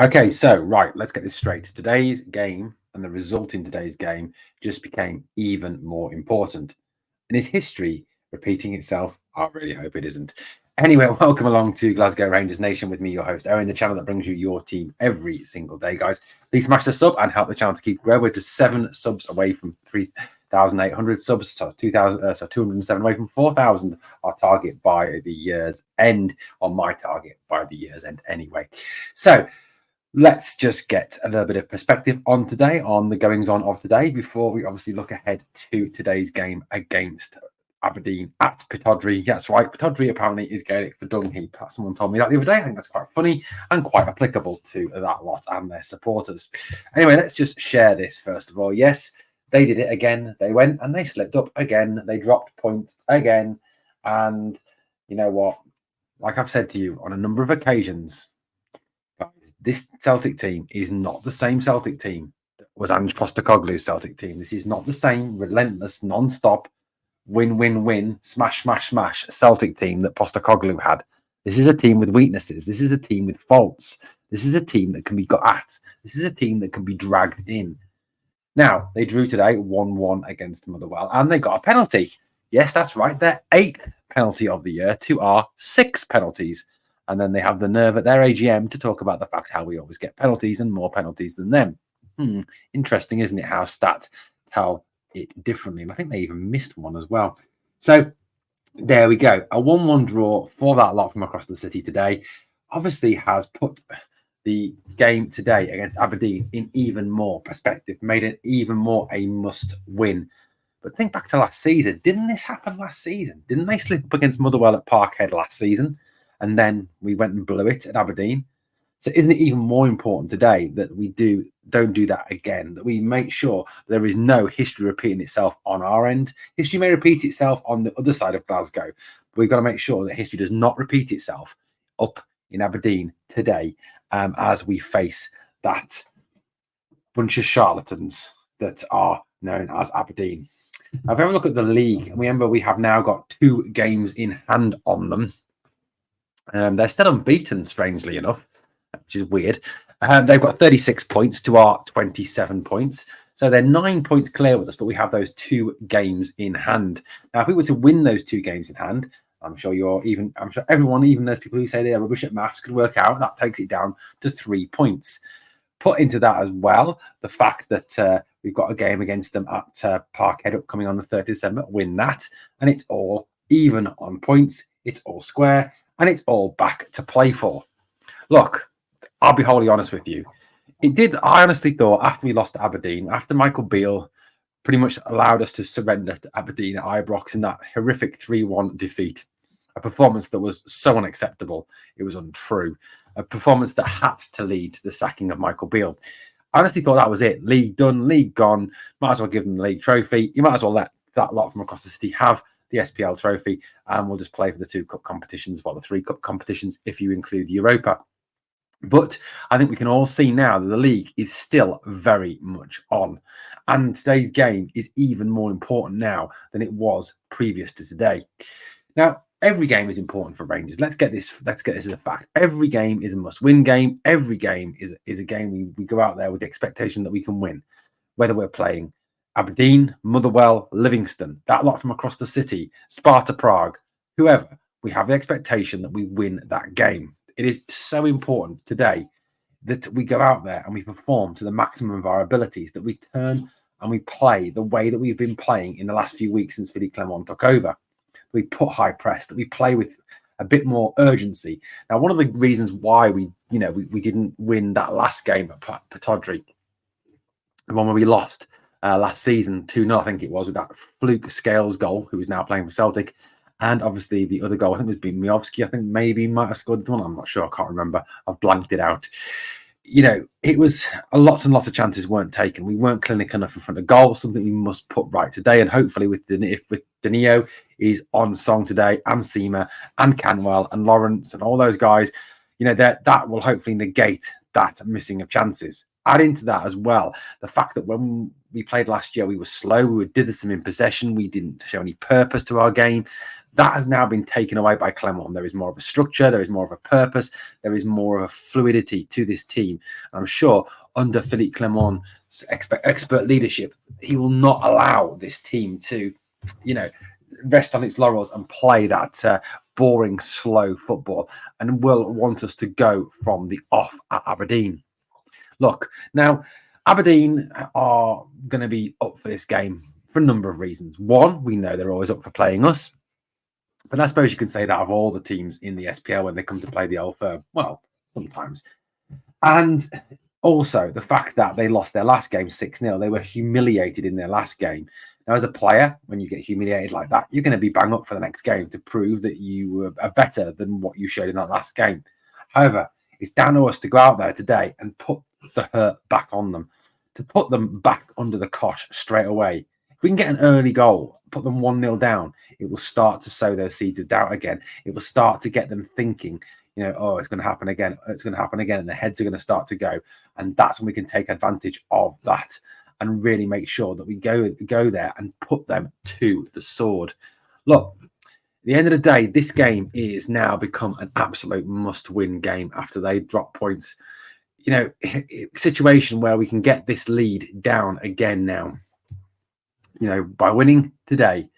Okay, so right, let's get this straight. Today's game and the result in today's game just became even more important. And is history repeating itself? I really hope it isn't. Anyway, welcome along to Glasgow Rangers Nation with me, your host, Owen, the channel that brings you your team every single day, guys. Please smash the sub and help the channel to keep growing. We're just 7 subs away from 3,800 subs, so 207 away from 4,000, our target by the year's end, or my target by the year's end anyway. So let's just get a little bit of perspective on today, on the goings on of today, before we obviously look ahead to today's game against Aberdeen at Pittodrie. That's right, Pittodrie apparently is Gaelic for dung heap. Someone told me that the other day. I think that's quite funny and quite applicable to that lot and their supporters. Anyway, let's just share this first of all. Yes, they did it again. They went and they slipped up again. They dropped points again. And you know what? Like I've said to you on a number of occasions, this Celtic team is not the same Celtic team that was Ange Postecoglou's Celtic team. This is not the same relentless, non-stop, win, smash Celtic team that Postecoglou had. This is a team with weaknesses. This is a team with faults. This is a team that can be got at. This is a team that can be dragged in. Now, they drew today 1-1 against Motherwell, and they got a penalty. Yes, that's right. Their 8th penalty of the year to our 6 penalties. And then they have the nerve at their AGM to talk about the fact how we always get penalties and more penalties than them. Interesting, isn't it, how stats tell it differently. And I think they even missed one as well. So there we go. A 1-1 draw for that lot from across the city today obviously has put the game today against Aberdeen in even more perspective, made it even more a must win. But think back to last season. Didn't this happen last season? Didn't they slip up against Motherwell at Parkhead last season? And then we went and blew it at Aberdeen. So isn't it even more important today that we don't do that again, that we make sure there is no history repeating itself on our end? History may repeat itself on the other side of Glasgow, but we've got to make sure that history does not repeat itself up in Aberdeen today as we face that bunch of charlatans that are known as Aberdeen. Now, if we have a look at the league, remember we have now got 2 games in hand on them. They're still unbeaten, strangely enough, which is weird. They've got 36 points to our 27 points. So they're 9 points clear with us, but we have those 2 games in hand. Now, if we were to win those 2 games in hand, I'm sure everyone, even those people who say they're rubbish at maths, could work out that takes it down to 3 points. Put into that as well the fact that we've got a game against them at Parkhead upcoming on the 30th of December. Win that, and it's all even on points. It's all square. And it's all back to play for. Look, I'll be wholly honest with you. I honestly thought after we lost to Aberdeen, after Michael Beale pretty much allowed us to surrender to Aberdeen at Ibrox in that horrific 3-1 defeat, a performance that was so unacceptable, it was untrue, a performance that had to lead to the sacking of Michael Beale. I honestly thought that was it. League done, league gone. Might as well give them the league trophy. You might as well let that lot from across the city have the SPL trophy, and we'll just play for the 2 cup competitions, the 3 cup competitions if you include Europa. But I think we can all see now that the league is still very much on, and today's game is even more important now than it was previous to today. Now, every game is important for Rangers. Let's get this as a fact. Every game is a must-win game. Every game is a game we go out there with the expectation that we can win, whether we're playing Aberdeen, Motherwell, Livingston, that lot from across the city, Sparta Prague, whoever, we have the expectation that we win that game. It is so important today that we go out there and we perform to the maximum of our abilities, that we turn and we play the way that we've been playing in the last few weeks since Philippe Clement took over. We put high press, that we play with a bit more urgency. Now, one of the reasons why we didn't win that last game at Pittodrie, the one where we lost last season 2-0, I think it was, with that fluke Scales goal, who is now playing for Celtic, and obviously the other goal, I think it was Miovski, I think maybe might have scored the one, I'm not sure, I can't remember, I've blanked it out. It was lots and lots of chances weren't taken. We weren't clinical enough in front of goal, something we must put right today, and hopefully with Danilo is on song today, and Seema, and Canwell, and Lawrence, and all those guys, that will hopefully negate that missing of chances. Add into that as well the fact that when we played last year, we were slow, we did some in possession, we didn't show any purpose to our game. That has now been taken away by Clement. There is more of a structure, there is more of a purpose, there is more of a fluidity to this team. And I'm sure under Philippe Clement's expert leadership, he will not allow this team to, rest on its laurels and play that boring, slow football, and will want us to go from the off at Aberdeen. Look, now, Aberdeen are going to be up for this game for a number of reasons. One, we know they're always up for playing us. But I suppose you can say that of all the teams in the SPL when they come to play the Old Firm. Well, sometimes. And also the fact that they lost their last game 6-0. They were humiliated in their last game. Now, as a player, when you get humiliated like that, you're going to be bang up for the next game to prove that you are better than what you showed in that last game. However, it's down to us to go out there today and put the hurt back on them, to put them back under the cosh straight away. If we can get an early goal, put them 1-0 down, it will start to sow those seeds of doubt again. It will start to get them thinking, oh, it's going to happen again. It's going to happen again. And the heads are going to start to go. And that's when we can take advantage of that and really make sure that we go there and put them to the sword. Look, at the end of the day, this game is now become an absolute must-win game after they drop points. Situation where we can get this lead down again now. By winning today,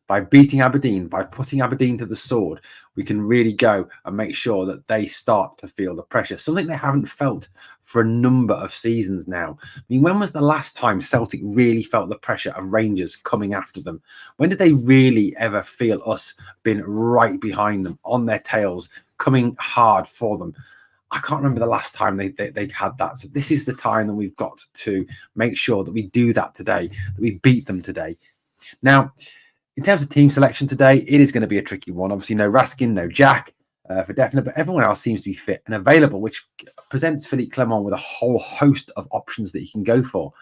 by beating Aberdeen, by putting Aberdeen to the sword, we can really go and make sure that they start to feel the pressure, something they haven't felt for a number of seasons now. I mean, when was the last time Celtic really felt the pressure of Rangers coming after them? When did they really ever feel us being right behind them, on their tails, coming hard for them? I can't remember the last time they had that. So this is the time that we've got to make sure that we do that today, that we beat them today. Now, in terms of team selection today, it is going to be a tricky one. Obviously, no Raskin, no Jack for definite, but everyone else seems to be fit and available, which presents Philippe Clement with a whole host of options that he can go for.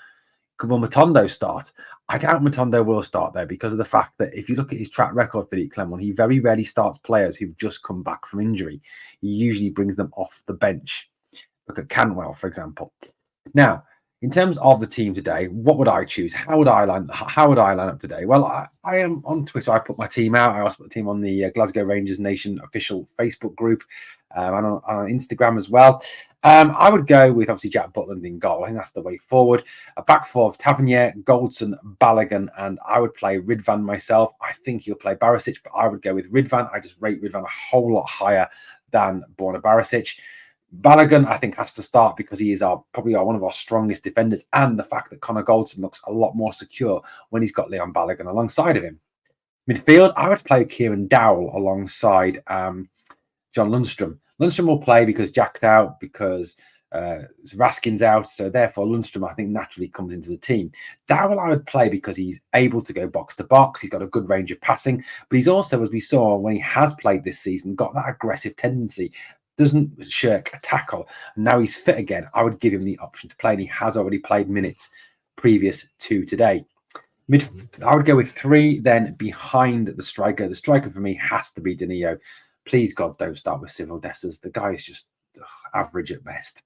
Will Matondo start? I doubt Matondo will start there because of the fact that if you look at his track record, Philippe Clement, he very rarely starts players who've just come back from injury. He usually brings them off the bench. Look at Cantwell, for example. Now, in terms of the team today, what would I choose? How would I line up today? Well, I am on Twitter. I put my team out. I also put the team on the Glasgow Rangers Nation official Facebook group and on Instagram as well. I would go with obviously Jack Butland in goal. I think that's the way forward. A back four of Tavernier, Goldson, Balogun, and I would play Ridvan myself. I think he'll play Barisic, but I would go with Ridvan. I just rate Ridvan a whole lot higher than Borna Barisic. Balogun, I think, has to start because he is probably one of our strongest defenders, and the fact that Connor Goldson looks a lot more secure when he's got Leon Balogun alongside of him. Midfield, I would play Kieran Dowell alongside John Lundstrom. Lundstrom will play because Jack's out, because Raskin's out, so therefore Lundstrom, I think, naturally comes into the team. Dowell I would play because he's able to go box to box. He's got a good range of passing, but he's also, as we saw when he has played this season, got that aggressive tendency. Doesn't shirk a tackle. And now he's fit again. I would give him the option to play, and he has already played minutes previous to today. I would go with 3 then behind the striker. The striker for me has to be Danilo. Please, God, don't start with Civil Dessers. The guy is just average at best.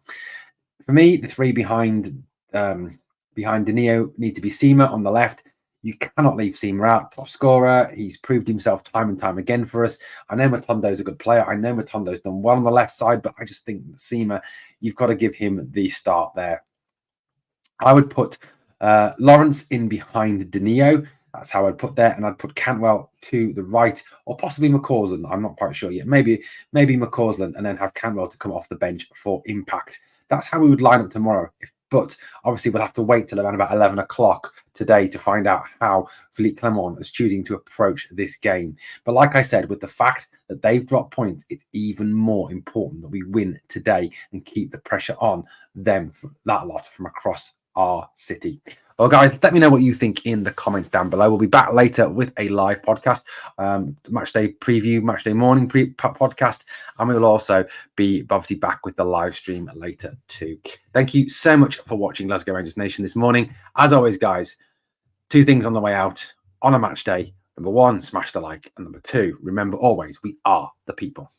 For me, the 3 behind Danilo need to be Seema on the left. You cannot leave Seema out, top scorer. He's proved himself time and time again for us. I know Matondo's a good player. I know Matondo's done well on the left side, but I just think Seema, you've got to give him the start there. I would put Lawrence in behind Danilo. That's how I'd put there. And I'd put Cantwell to the right, or possibly McCausland. I'm not quite sure yet. Maybe McCausland, and then have Cantwell to come off the bench for impact. That's how we would line up tomorrow. But obviously, we'll have to wait till around about 11 o'clock today to find out how Philippe Clement is choosing to approach this game. But like I said, with the fact that they've dropped points, it's even more important that we win today and keep the pressure on them, that lot from across our city. Well, guys, let me know what you think in the comments down below. We'll be back later with a live podcast, match day preview, match day morning podcast, and we will also be obviously back with the live stream later too. Thank you so much for watching Glasgow Rangers Nation this morning. As always, guys, 2 things on the way out on a match day. Number 1, smash the like, and number 2, remember always, we are the people.